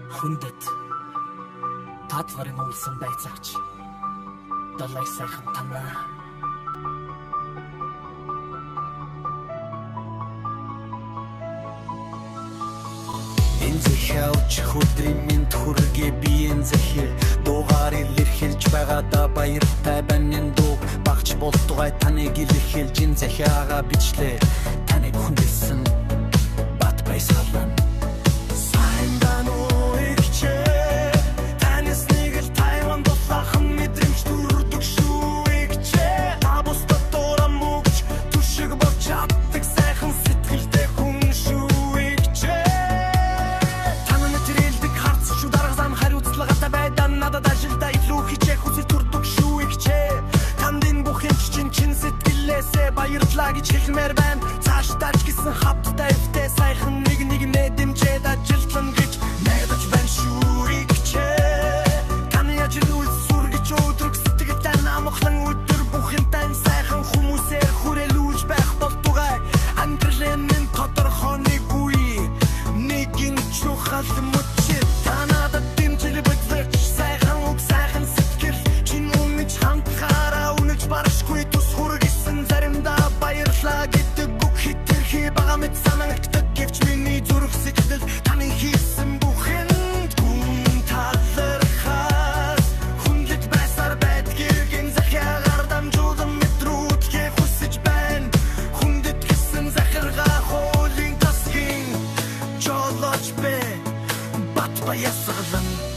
Хүндэт татварын уулсан байцаагч далай сайхан танаа Энзэхауч хөдрийн минь хүргээ биеэн зэхэр дуугаар илэрхийлж байгаадаа баяртай байна дуу багч болтугай таныг илэрхийлж ин захиагаа бичлээ таныг хүндэлсэн бат баясгалан баярлаа гэж хэлмээр байна. Цаашдаа ч гэсэн хавттай өвтэй сайхан нэг дэмжээд ажилтлан гэж найдаж байна шүү ихчээ. Таны ажил үйл сүргэж өдрөг сэтгэлдээ намхлан өдөр бүхэнтэй сайхан хүмүүсээр хүрээлүүлж байх болтугай. Амьдралын минь тодорхой нэг үе нэгэн чухал мөчид танадад дэмжил bëдлэж сайхан үг сайхан сэтгэл чин үнэж ханхаараа үнэж баршгүй тус хүргэсэн заримдаа баярлаа гэдэг үг хитрхи бага мэт санагддаг гэвч миний зүрх сэтгэл таны хийсэн бүхэнд гүн талархаас хүндэт байсаар байдгийг захиагаар дамжуулан мэдрүүлэхээ хүсэж байна хүндэт гэсэн захиргаа хуулийн тасгийн жолооч бэ бат баясгалан